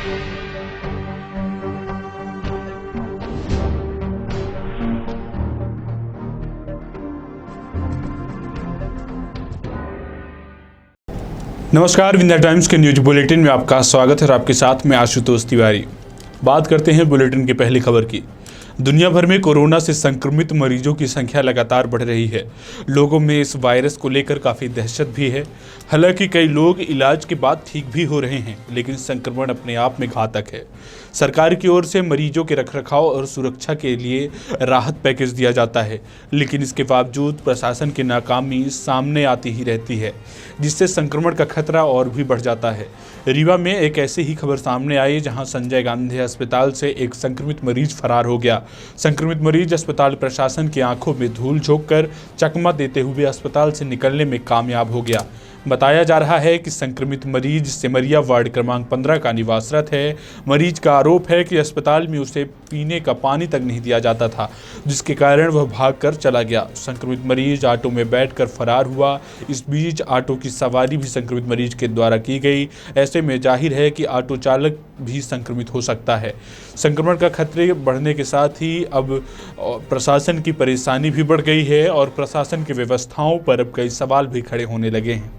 नमस्कार, विंध्या टाइम्स के news bulletin में आपका स्वागत है और आपके साथ मैं आशुतोष तिवारी। बात करते हैं बुलेटिन की पहली खबर की। दुनिया भर में कोरोना से संक्रमित मरीजों की संख्या लगातार बढ़ रही है। लोगों में इस वायरस को लेकर काफ़ी दहशत भी है। हालांकि कई लोग इलाज के बाद ठीक भी हो रहे हैं, लेकिन संक्रमण अपने आप में घातक है। सरकार की ओर से मरीजों के रखरखाव और सुरक्षा के लिए राहत पैकेज दिया जाता है, लेकिन इसके बावजूद प्रशासन की नाकामी सामने आती ही रहती है, जिससे संक्रमण का खतरा और भी बढ़ जाता है। रीवा में एक ऐसी ही खबर सामने आई जहां संजय गांधी अस्पताल से एक संक्रमित मरीज फरार हो गया। संक्रमित मरीज अस्पताल प्रशासन की आंखों में धूल झोंककर चकमा देते हुए अस्पताल से निकलने में कामयाब हो गया। बताया जा रहा है कि संक्रमित मरीज सिमरिया वार्ड क्रमांक 15 का निवासरत है। मरीज का आरोप है कि अस्पताल में उसे पीने का पानी तक नहीं दिया जाता था, जिसके कारण वह भागकर चला गया। संक्रमित मरीज ऑटो में बैठकर फरार हुआ। इस बीच ऑटो की सवारी भी संक्रमित मरीज के द्वारा की गई। ऐसे में जाहिर है कि ऑटो चालक भी संक्रमित हो सकता है। संक्रमण का खतरे बढ़ने के साथ ही अब प्रशासन की परेशानी भी बढ़ गई है और प्रशासन की व्यवस्थाओं पर अब कई सवाल भी खड़े होने लगे हैं।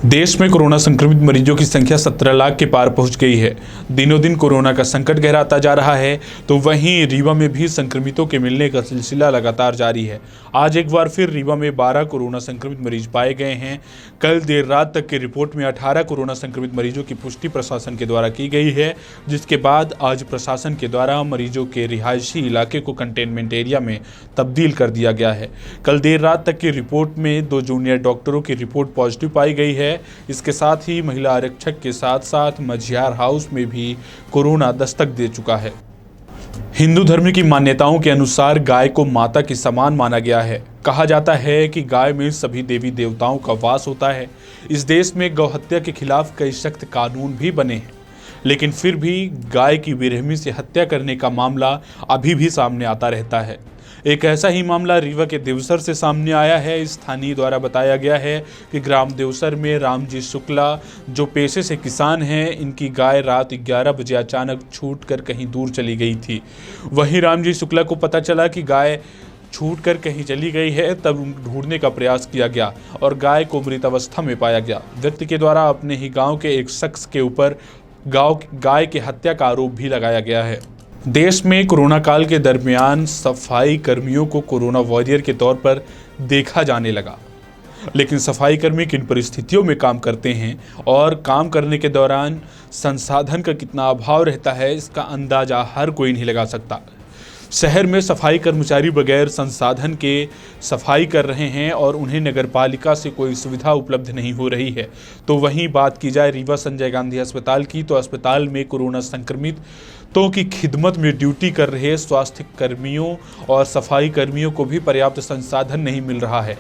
देश में कोरोना संक्रमित मरीजों की संख्या 17 लाख के पार पहुंच गई है। दिनों दिन कोरोना का संकट गहराता जा रहा है, तो वहीं रीवा में भी संक्रमितों के मिलने का सिलसिला लगातार जारी है। आज एक बार फिर रीवा में 12 कोरोना संक्रमित मरीज पाए गए हैं। कल देर रात तक की रिपोर्ट में 18 कोरोना संक्रमित मरीजों की पुष्टि प्रशासन के द्वारा की गई है, जिसके बाद आज प्रशासन के द्वारा मरीजों के रिहायशी इलाके को कंटेनमेंट एरिया में तब्दील कर दिया गया है। कल देर रात तक की रिपोर्ट में 2 जूनियर डॉक्टरों की रिपोर्ट पॉजिटिव पाई गई है। इसके साथ ही महिला आरक्षक के साथ साथ मझियार हाउस में भी कोरोना दस्तक दे चुका है। हिंदू धर्म की मान्यताओं के अनुसार गाय को माता के समान माना गया है। कहा जाता है कि गाय में सभी देवी देवताओं का वास होता है। इस देश में गौ हत्या के खिलाफ कई सख्त कानून भी बने हैं, लेकिन फिर भी गाय की बेरहमी से हत्या करने का मामला अभी भी सामने आता रहता है। एक ऐसा ही मामला रीवा के देवसर से सामने आया है। स्थानीय द्वारा बताया गया है कि ग्राम देवसर में रामजी शुक्ला, जो पेशे से किसान हैं, इनकी गाय रात 11 बजे अचानक छूटकर कहीं दूर चली गई थी। वहीं रामजी शुक्ला को पता चला कि गाय छूटकर कहीं चली गई है, तब ढूंढने का प्रयास किया गया और गाय को मृत अवस्था में पाया गया। व्यक्ति के द्वारा अपने ही गाँव के एक शख्स के ऊपर गाय की हत्या का आरोप भी लगाया गया है। देश में कोरोना काल के दरमियान सफाई कर्मियों को कोरोना वॉरियर के तौर पर देखा जाने लगा, लेकिन सफाई कर्मी किन परिस्थितियों में काम करते हैं और काम करने के दौरान संसाधन का कितना अभाव रहता है, इसका अंदाजा हर कोई नहीं लगा सकता। शहर में सफाई कर्मचारी बगैर संसाधन के सफाई कर रहे हैं और उन्हें नगरपालिका से कोई सुविधा उपलब्ध नहीं हो रही है। तो वहीं बात की जाए रीवा संजय गांधी अस्पताल की, तो अस्पताल में कोरोना संक्रमितों की खिदमत में ड्यूटी कर रहे स्वास्थ्य कर्मियों और सफाई कर्मियों को भी पर्याप्त संसाधन नहीं मिल रहा है,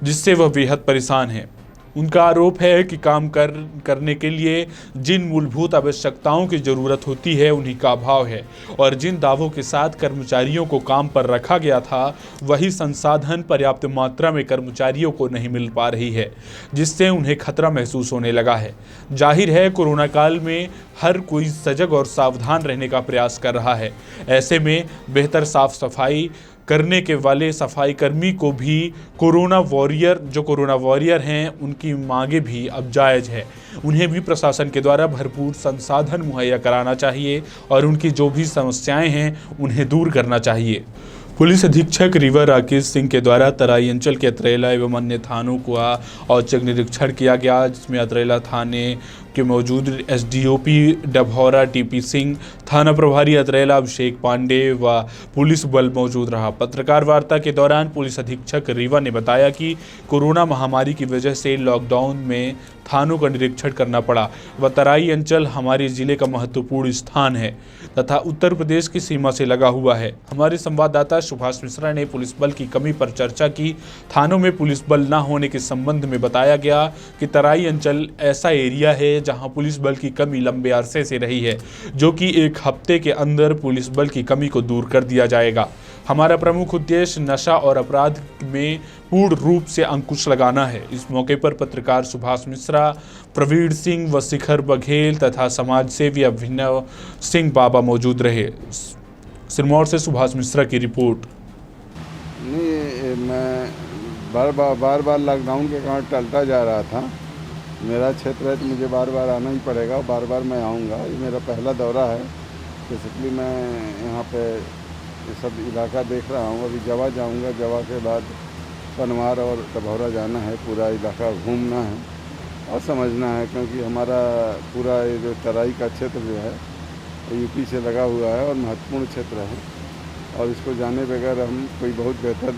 जिससे वह बेहद परेशान है। उनका आरोप है कि काम करने के लिए जिन मूलभूत आवश्यकताओं की ज़रूरत होती है, उन्हीं का अभाव है और जिन दावों के साथ कर्मचारियों को काम पर रखा गया था, वही संसाधन पर्याप्त मात्रा में कर्मचारियों को नहीं मिल पा रही है, जिससे उन्हें खतरा महसूस होने लगा है। जाहिर है कोरोना काल में हर कोई सजग और सावधान रहने का प्रयास कर रहा है। ऐसे में बेहतर साफ सफाई करने के वाले सफाई कर्मी को भी कोरोना वॉरियर हैं, उनकी मांगे भी अब जायज़ है। उन्हें भी प्रशासन के द्वारा भरपूर संसाधन मुहैया कराना चाहिए और उनकी जो भी समस्याएं हैं उन्हें दूर करना चाहिए। पुलिस अधीक्षक रीवा राकेश सिंह के द्वारा तराई अंचल के अतरेला एवं अन्य थानों का औचक निरीक्षण किया गया, जिसमें अतरेला थाने के मौजूद एसडीओपी डभौरा टीपी सिंह, थाना प्रभारी अतरेला अभिषेक पांडे व पुलिस बल मौजूद रहा। पत्रकार वार्ता के दौरान पुलिस अधीक्षक रीवा ने बताया कि कोरोना महामारी की वजह से लॉकडाउन में थानों का निरीक्षण करना पड़ा व तराई अंचल हमारे जिले का महत्वपूर्ण स्थान है तथा उत्तर प्रदेश की सीमा से लगा हुआ है। हमारे संवाददाता सुभाष मिश्रा ने पुलिस बल की कमी पर चर्चा की। थानों में पुलिस बल न होने के संबंध में बताया गया कि तराई अंचल ऐसा एरिया है जहां पुलिस बल की कमी लंबे अरसे से रही है, जो कि एक हफ्ते के अंदर पुलिस बल की कमी को दूर कर दिया जाएगा। हमारा प्रमुख उद्देश्य नशा और अपराध में पूर्ण रूप से अंकुश लगाना है। इस मौके पर पत्रकार सुभाष मिश्रा, प्रवीण सिंह व शिखर बघेल तथा समाज सेवी अभिनव सिंह बाबा मौजूद रहे। सिरमौर से सुभाष मिश्रा की रिपोर्ट। नहीं, मैं बार बार लॉकडाउन के कारण टलता जा रहा था। मेरा क्षेत्र है तो मुझे बार बार आना ही पड़ेगा, बार बार मैं आऊँगा। ये मेरा पहला दौरा है, बेसिकली मैं यहाँ पे ये सब इलाका देख रहा हूँ। अभी जवा जाऊँगा, जवा के बाद पनवार और डभौरा जाना है, पूरा इलाका घूमना है और समझना है, क्योंकि हमारा पूरा ये जो तराई का क्षेत्र जो है यूपी से लगा हुआ है और महत्वपूर्ण क्षेत्र है, और इसको जाने बगैर हम कोई बहुत बेहतर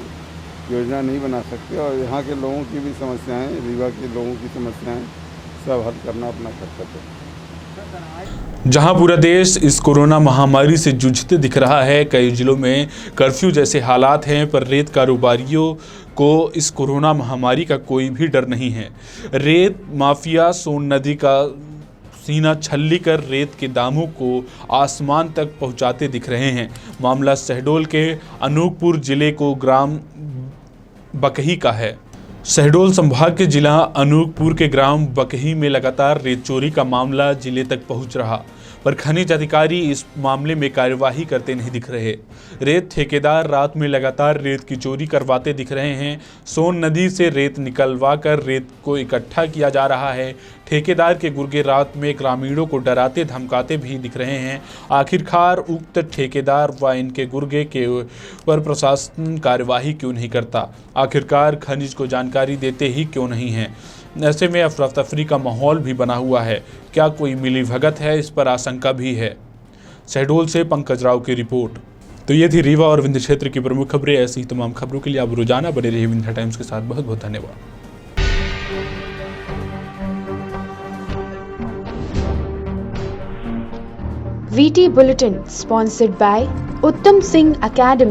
योजना नहीं बना सकते। और यहाँ के लोगों की भी समस्याएं, रीवा के लोगों की समस्याएं सब हल करना अपना कर्तव्य है। जहां पूरा देश इस कोरोना महामारी से जूझते दिख रहा है, कई जिलों में कर्फ्यू जैसे हालात हैं, पर रेत कारोबारियों को इस कोरोना महामारी का कोई भी डर नहीं है। रेत माफिया सोन नदी का सीना छल्ली कर रेत के दामों को आसमान तक पहुंचाते दिख रहे हैं। मामला शहडोल के अनूपपुर जिले को ग्राम बकही का है। शहडोल संभाग के जिला अनूपपुर के ग्राम बकही में लगातार रेत चोरी का मामला जिले तक पहुंच रहा, पर खनिज अधिकारी इस मामले में कार्यवाही करते नहीं दिख रहे। रेत ठेकेदार रात में लगातार रेत की चोरी करवाते दिख रहे हैं। सोन नदी से रेत निकलवा कर रेत को इकट्ठा किया जा रहा है। ठेकेदार के गुर्गे रात में ग्रामीणों को डराते धमकाते भी दिख रहे हैं। आखिरकार उक्त ठेकेदार व इनके गुर्गे के ऊपर प्रशासन कार्यवाही क्यों नहीं करता? आखिरकार खनिज को जानकारी देते ही क्यों नहीं है? ऐसे में अफरा तफरी का माहौल भी बना हुआ है। क्या कोई मिलीभगत है? इस पर आशंका भी है। शहडोल से पंकज राव की रिपोर्ट। तो ये थी रीवा और विंध्य क्षेत्र की प्रमुख खबरें। ऐसी ही तमाम खबरों के लिए आप रोजाना बने रहिए विंध्य टाइम्स के साथ। बहुत बहुत धन्यवाद। VT Bulletin sponsored by Uttam Singh Academy.